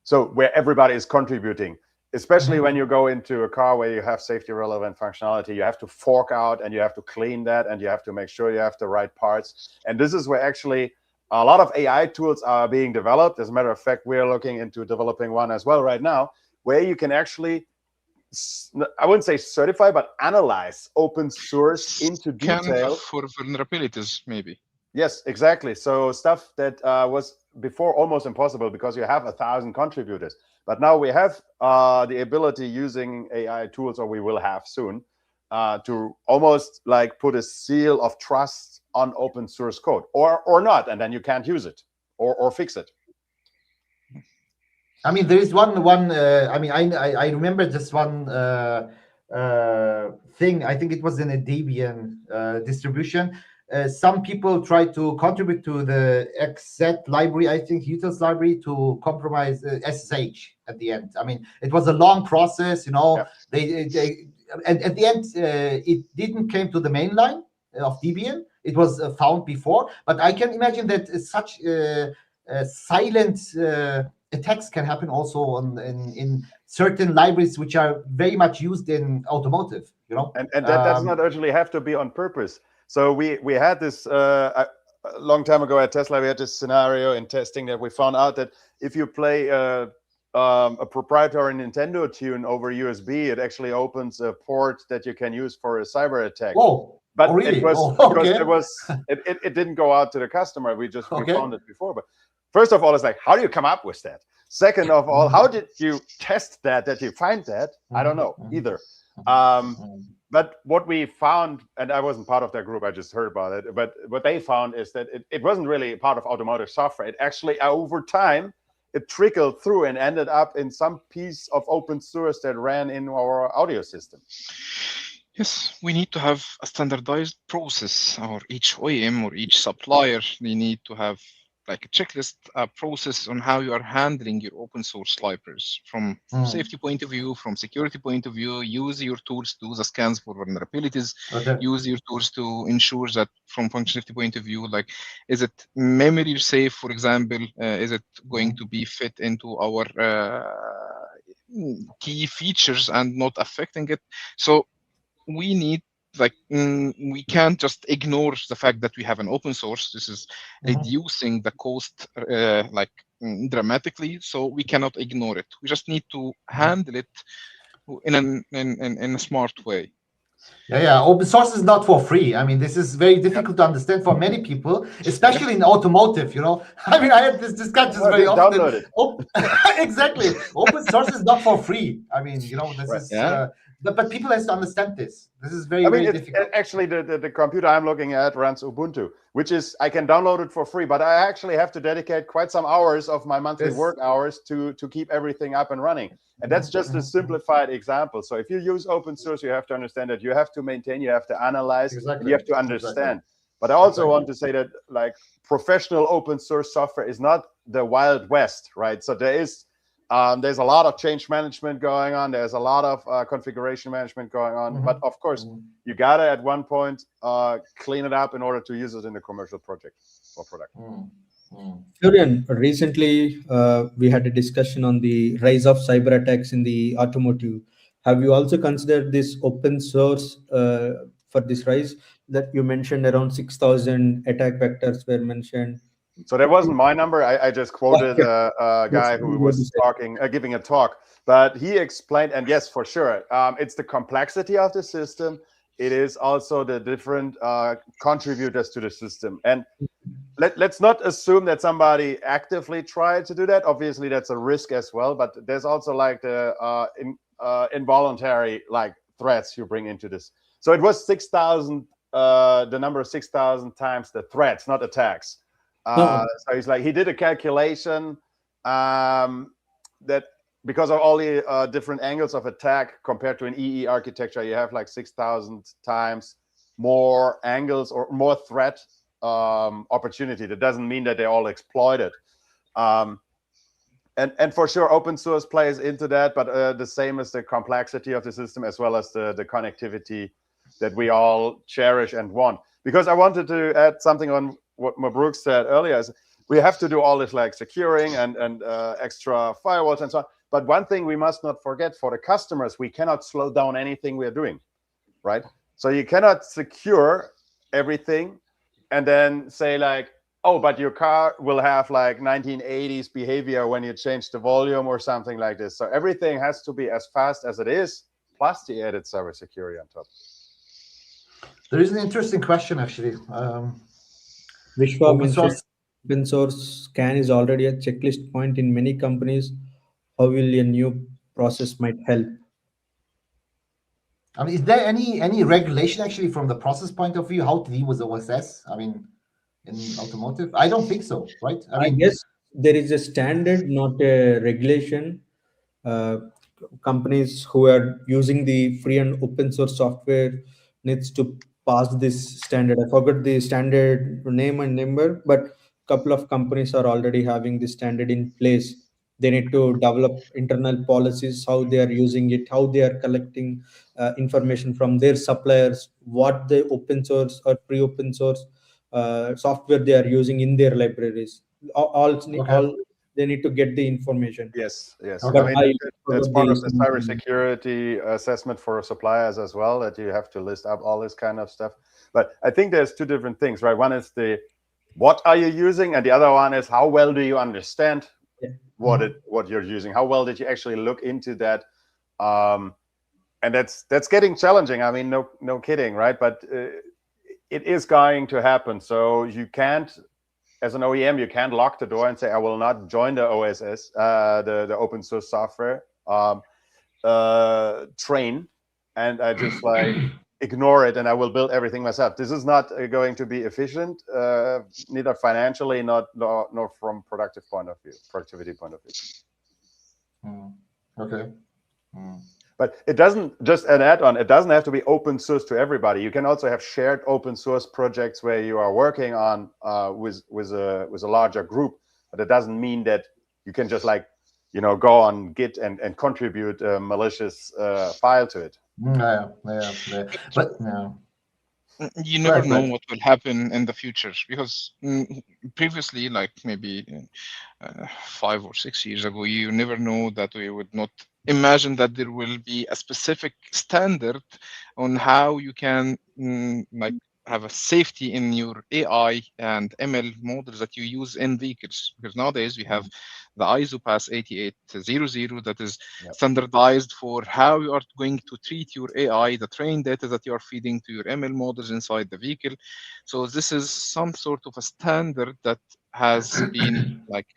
So where everybody is contributing. Especially when you go into a car where you have safety relevant functionality, you have to fork out and you have to clean that and you have to make sure you have the right parts. And this is where actually a lot of AI tools are being developed. As a matter of fact, we're looking into developing one as well right now, where you can actually I wouldn't say certify, but analyze open source into Scan detail. for vulnerabilities, maybe. Yes, exactly. So stuff that was before almost impossible because you have 1,000 contributors. But now we have the ability using AI tools, or we will have soon, to almost like put a seal of trust on open source code, or not, and then you can't use it or fix it. I mean, there is one. I mean, I remember just one thing. I think it was in a Debian distribution. Some people try to contribute to the XZ library, I think utils library, to compromise SSH at the end. I mean, it was a long process, you know. Yeah. They and at the end, it didn't came to the main line of Debian. It was found before, but I can imagine that such silent attacks can happen also in certain libraries which are very much used in automotive, you know. And that does not actually have to be on purpose. So we had this a long time ago at Tesla. We had this scenario in testing that we found out that if you play a proprietary Nintendo tune over USB, it actually opens a port that you can use for a cyber attack. Oh, but really? It was because it didn't go out to the customer. We found it before. But first of all, it's like, how do you come up with that? Second of all, how did you test that you find that? I don't know either. But what we found, and I wasn't part of that group, I just heard about it, but what they found is that it wasn't really part of automotive software. It actually, over time, it trickled through and ended up in some piece of open source that ran in our audio system. Yes, we need to have a standardized process, or each OEM or each supplier, they need to have like a checklist, a process on how you are handling your open source libraries from safety point of view, from security point of view. Use your tools to do the scans for vulnerabilities. Use your tools to ensure that from functionality point of view, like, is it memory safe, for example? Is it going to be fit into our key features and not affecting it? So we need, like, we can't just ignore the fact that we have an open source. This is reducing the cost dramatically, so we cannot ignore it. We just need to handle it in a smart way. Yeah. Open source is not for free. I mean, this is very difficult to understand for many people, especially in automotive, you know. I mean, I had this discussion very often. Download it. Exactly. Open source is not for free. I mean, you know, this is but people have to understand this. This is very difficult. Actually, the computer I'm looking at runs Ubuntu, which is, I can download it for free, but I actually have to dedicate quite some hours of my monthly work hours to keep everything up and running. And that's just a simplified example. So if you use open source, you have to understand that you have to maintain, you have to analyze, and you have to understand. But I also want to say that, like, professional open source software is not the Wild West, right? So there's a lot of change management going on. There's a lot of configuration management going on. But of course, you gotta at one point clean it up in order to use it in a commercial project or product. Florian, recently we had a discussion on the rise of cyber attacks in the automotive. Have you also considered this open source for this rise that you mentioned? Around 6,000 attack vectors were mentioned. So that wasn't my number. I just quoted a guy who was giving a talk, but he explained, and yes, for sure, it's the complexity of the system. It is also the different contributors to the system. And let's not assume that somebody actively tried to do that. Obviously, that's a risk as well, but there's also like the involuntary like threats you bring into this. So it was 6,000, the number 6,000 times the threats, not attacks. So he's like, he did a calculation that because of all the different angles of attack compared to an EE architecture, you have like 6,000 times more angles or more threat opportunity. That doesn't mean that they all exploited. And for sure, open source plays into that, but the same as the complexity of the system, as well as the connectivity that we all cherish and want. Because I wanted to add something on what Mabruk said earlier, is we have to do all this like securing and extra firewalls and so on. But one thing we must not forget, for the customers, we cannot slow down anything we're doing, right? So you cannot secure everything and then say like, oh, but your car will have like 1980s behavior when you change the volume or something like this. So everything has to be as fast as it is plus the added cybersecurity on top. There is an interesting question actually. Vishwa Open mentioned source. open source scan is already a checklist point in many companies. How will a new process might help? I mean, is there any regulation actually from the process point of view how to deal with OSS? I mean, in automotive, I don't think so, right? I I mean, guess there is a standard, not a regulation. Uh, Companies who are using the free and open source software needs to pass this standard. I forgot the standard name and number, but couple of companies are already having this standard in place. They need to develop internal policies, how they are using it, how they are collecting information from their suppliers, what the open source or pre-open source software they are using in their libraries. okay. All they need to get the information. Yes. Okay. I But mean, I that's forgot part the of the cybersecurity assessment for suppliers as well, that you have to list up all this kind of stuff. But I think there's two different things, right? One is the what are you using, and the other one is how well do you understand what you're using? How well did you actually look into that? And that's getting challenging. I mean, no kidding, right? But it is going to happen. So you can't, as an OEM, you can't lock the door and say, I will not join the OSS, the open source software train, and I just like ignore it and I will build everything myself. This is not going to be efficient, neither financially, nor from productivity point of view. Okay. But it doesn't, just an add-on, it doesn't have to be open source to everybody. You can also have shared open source projects where you are working on with a larger group, but it doesn't mean that you can just like, go on Git and contribute a malicious file to it. Yeah. But You never know what will happen in the future, because previously, like maybe 5 or 6 years ago, you never know that we would not imagine that there will be a specific standard on how you can like have a safety in your AI and ML models that you use in vehicles. Because nowadays we have the ISO pass 8800 that is standardized for how you are going to treat your AI, the trained data that you are feeding to your ML models inside the vehicle. So this is some sort of a standard that has been like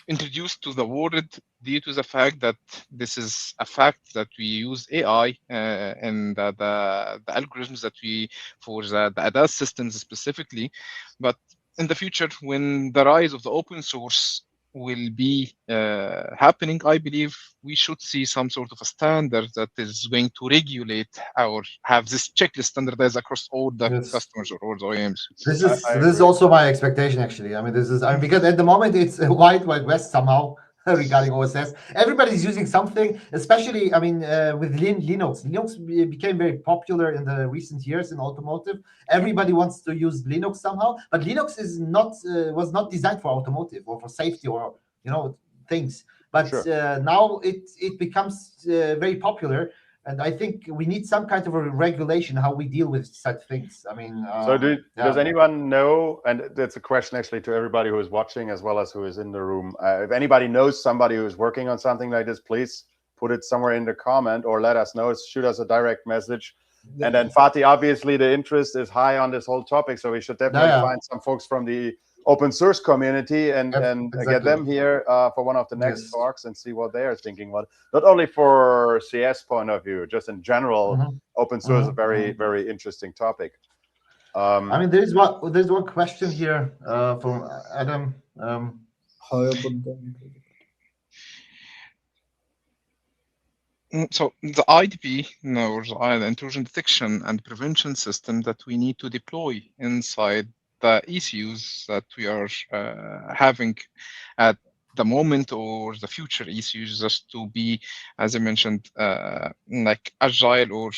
introduced to the world due to the fact that this is a fact that we use AI and the algorithms that we for the ADAS systems specifically. But in the future, when the rise of the open source will be happening, I believe we should see some sort of a standard that is going to regulate or have this checklist standardized across all the customers or all the OEMs. This is also my expectation actually. I mean, because at the moment it's a wild west somehow regarding OSS. Everybody's using something, especially with Linux. Linux became very popular in the recent years in automotive. Everybody wants to use Linux somehow, but Linux is not was not designed for automotive or for safety or things. But now it becomes very popular. And I think we need some kind of a regulation how we deal with such things. I mean, so does anyone know? And that's a question actually to everybody who is watching as well as who is in the room. If anybody knows somebody who is working on something like this, please put it somewhere in the comment or let us know. Shoot us a direct message. And then Fatih, obviously the interest is high on this whole topic, so we should definitely find some folks from the open source community and get them here for one of the next talks and see what they are thinking. Well, not only for CS point of view, just in general, open source is a very, very interesting topic. I mean, there's one question here from Adam. How about the So the IDP, or the intrusion detection and prevention system that we need to deploy inside the ECUs that we are having at the moment or the future ECUs, just to be, as I mentioned, like agile or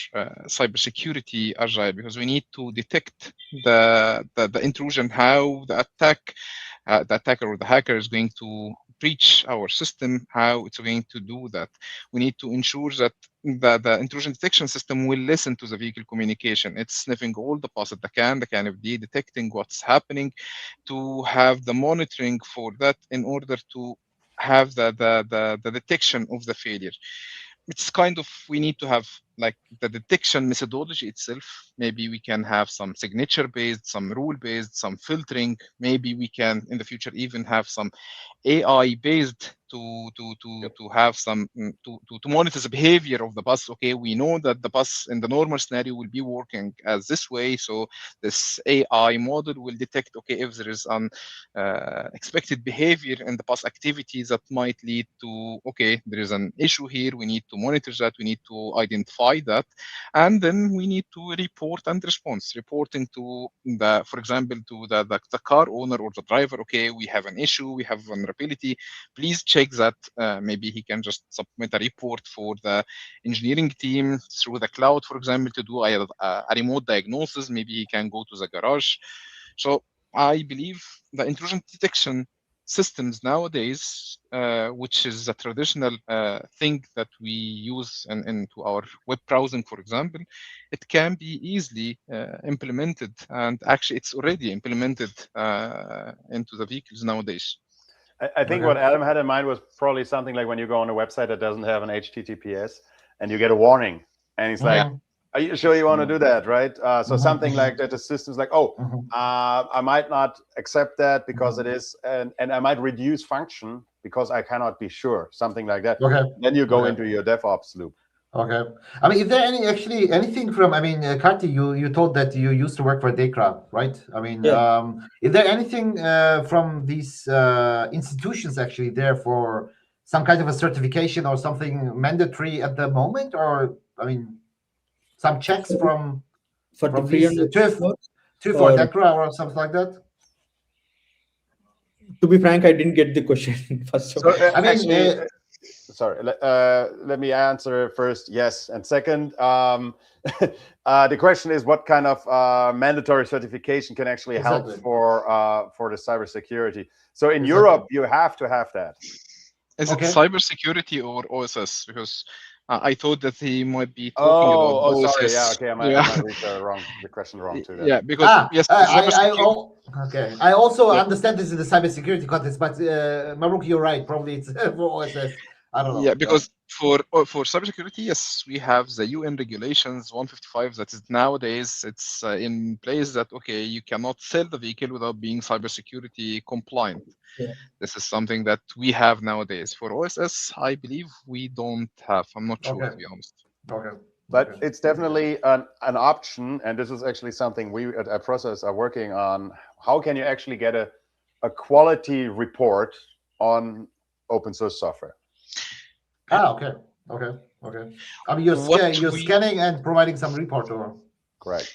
cybersecurity agile, because we need to detect the intrusion, how the attacker or the hacker is going to breach our system, how it's going to do that. We need to ensure that the intrusion detection system will listen to the vehicle communication. It's sniffing all the paths that can be detecting what's happening, to have the monitoring for that in order to have the detection of the failure. it's kind of, we need to have like the detection methodology itself. Maybe we can have some signature based, some rule based, some filtering. Maybe we can in the future even have some AI based to have some to monitor the behavior of the bus. Okay, we know that the bus in the normal scenario will be working as this way, so this AI model will detect, okay, if there is an expected behavior in the bus activities that might lead to, okay, there is an issue here, we need to monitor that, we need to identify that, and then we need to report and response, reporting to the, for example, to the car owner or the driver. Okay, we have an issue, we have vulnerability, please check that. Maybe he can just submit a report for the engineering team through the cloud, for example, to do a remote diagnosis. Maybe he can go to the garage. So I believe the intrusion detection systems nowadays, which is a traditional thing that we use into our web browsing, for example, it can be easily implemented, and actually it's already implemented into the vehicles nowadays. I think what Adam had in mind was probably something like when you go on a website that doesn't have an HTTPS and you get a warning, and it's like, are you sure you want to do that, right? So something like that, the system's like, oh, I might not accept that because it is, and I might reduce function because I cannot be sure, something like that. Then you go into your DevOps loop. Okay. I mean, is there anything from, I mean, Kati, you told that you used to work for DECRA, right? I mean, is there anything from these institutions actually there for some kind of a certification or something mandatory at the moment? Or, I mean, some checks from the these TÜV or DECRA or something like that? To be frank, I didn't get the question first of all. I mean, actually, sorry, let me answer first. Yes, and second, the question is what kind of mandatory certification can actually help for the cybersecurity. So in Europe, you have to have that. Is it cybersecurity or OSS? Because I thought that he might be talking about OSS. Sorry. Yeah, okay. I might read the question wrong too. Then. Yeah, because yes, I also understand this in the cybersecurity context, but Marouk, you're right. Probably it's for OSS. I don't know. Yeah, because for cybersecurity, yes, we have the UN regulations 155 that is nowadays it's in place that, okay, you cannot sell the vehicle without being cybersecurity compliant. This is something that we have nowadays. For OSS, I believe we don't have. I'm not sure, to be honest. But it's definitely an option, and this is actually something we at Process are working on. How can you actually get a quality report on open source software? Okay. I mean, you're scanning and providing some report, or correct.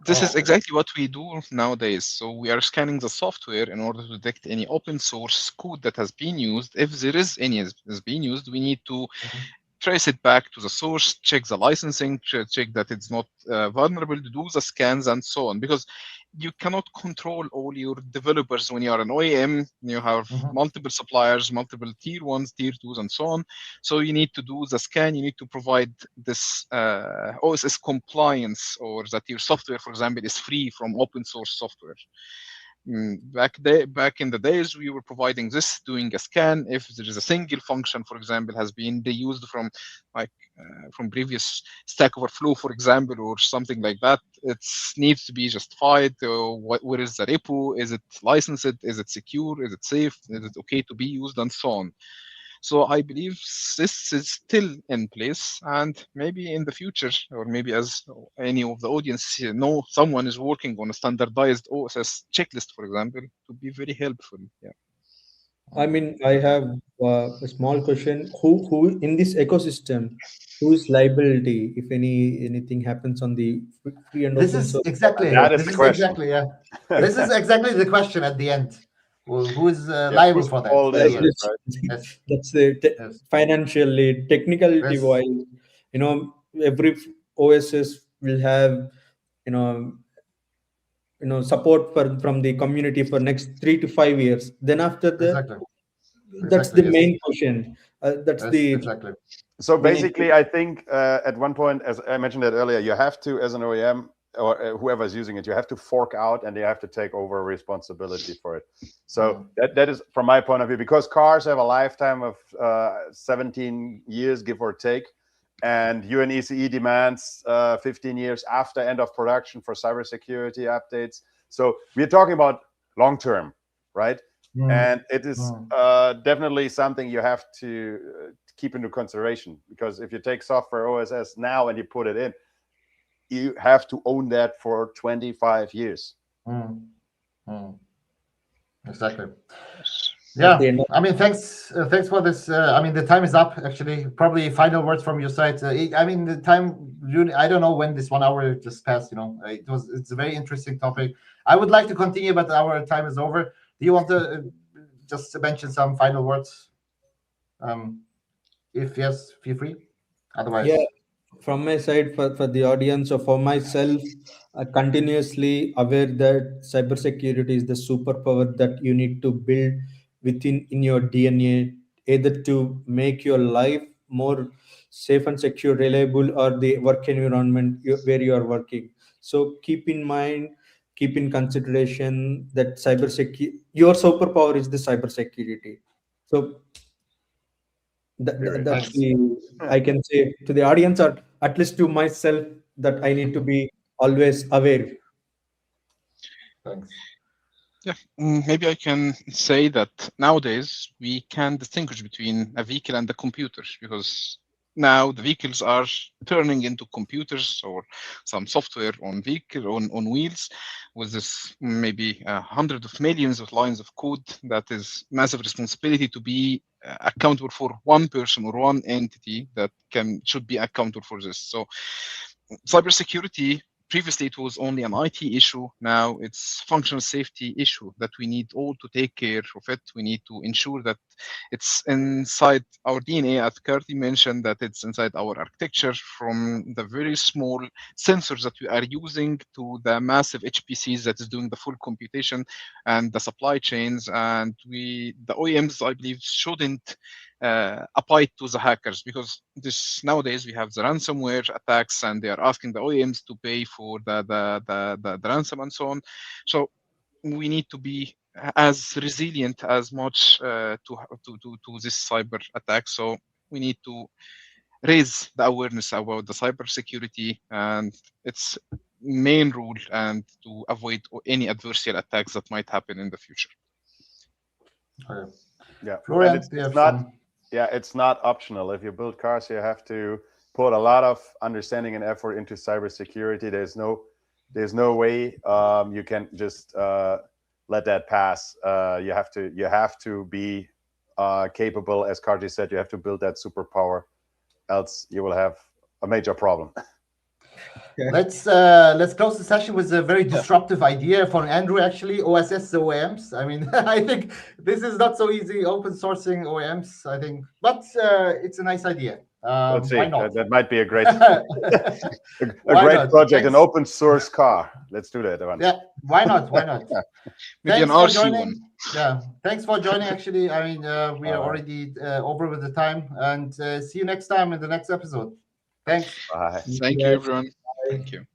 This is exactly what we do nowadays. So we are scanning the software in order to detect any open source code that has been used. If there is any has been used, we need to trace it back to the source, check the licensing, check that it's not vulnerable, to do the scans and so on. Because you cannot control all your developers when you are an OEM. You have multiple suppliers, multiple tier 1s, tier 2s, and so on. So you need to do the scan. You need to provide this OSS compliance, or that your software, for example, is free from open source software. Back in the days, we were providing this, doing a scan. If there is a single function, for example, has been reused from from previous Stack Overflow, for example, or something like that, it needs to be justified. Where is the repo? Is it licensed? Is it secure? Is it safe? Is it okay to be used? And so on. So I believe this is still in place, and maybe in the future, or maybe as any of the audience know, someone is working on a standardized OSS checklist, for example, to be very helpful. Yeah. I mean, I have a small question. Who in this ecosystem, who is liability if anything happens on the free and open source? This is exactly the question at the end. Who is liable for that? That's the financially, technicality wise. Every OSS will have support from the community for next 3 to 5 years. Then after that, that's the main question. So basically, I think at one point, as I mentioned that earlier, you have to, as an OEM or whoever is using it, you have to fork out and you have to take over responsibility for it. So that is, from my point of view, because cars have a lifetime of 17 years, give or take. and UNECE demands 15 years after end of production for cybersecurity updates. So we're talking about long term, right? And it is definitely something you have to keep into consideration, because if you take software OSS now and you put it in, you have to own that for 25 years. Exactly. Yes. Yeah, I mean, thanks for this. I mean, the time is up. Actually, probably final words from your side. I mean, the time. I don't know when this 1 hour just passed. It's a very interesting topic. I would like to continue, but our time is over. Do you want to just mention some final words? If yes, feel free. Otherwise, Yeah, from my side, for the audience or for myself, continuously aware that cybersecurity is the superpower that you need to build within in your DNA, either to make your life more safe and secure, reliable, or the work environment where you are working. So keep in mind, keep in consideration that your superpower is the cybersecurity. So Very that's thanks. the I can say to the audience, or at least to myself, that I need to be always aware. Thanks. Yeah, maybe I can say that nowadays we can distinguish between a vehicle and a computer, because now the vehicles are turning into computers or some software on wheels, with this maybe hundreds of millions of lines of code. That is massive responsibility to be accountable for one person or one entity that should be accountable for this. So cybersecurity, previously it was only an IT issue. Now it's functional safety issue that we need all to take care of it. We need to ensure that it's inside our DNA, as Karti mentioned, that it's inside our architecture, from the very small sensors that we are using to the massive HPCs that is doing the full computation, and the supply chains. And the OEMs, I believe, shouldn't applied to the hackers, because this nowadays we have the ransomware attacks, and they are asking the OEMs to pay for the ransom and so on. So we need to be as resilient as much to this cyber attack. So we need to raise the awareness about the cybersecurity and its main rule, and to avoid any adversarial attacks that might happen in the future. Okay. Yeah, Florian, and do you have not some? yeah, it's not optional. If you build cars, you have to put a lot of understanding and effort into cybersecurity. There's no way you can just let that pass. You have to be capable, as Karji said. You have to build that superpower, else you will have a major problem. Let's close the session with a very disruptive idea from Andrew. Actually, OSS OEMs. I mean, I think this is not so easy. Open sourcing OEMs. I think, but it's a nice idea. Let's see. Why not? That might be a great Why great not? project, an Thanks. open source car. Let's do that one. Yeah, why not? Why not? Maybe Thanks an for RC joining. one. Yeah, thanks for joining. Actually, I mean, we are All right. already over with the time, and see you next time in the next episode. Thanks. Bye. Thank you, everyone. Thank you.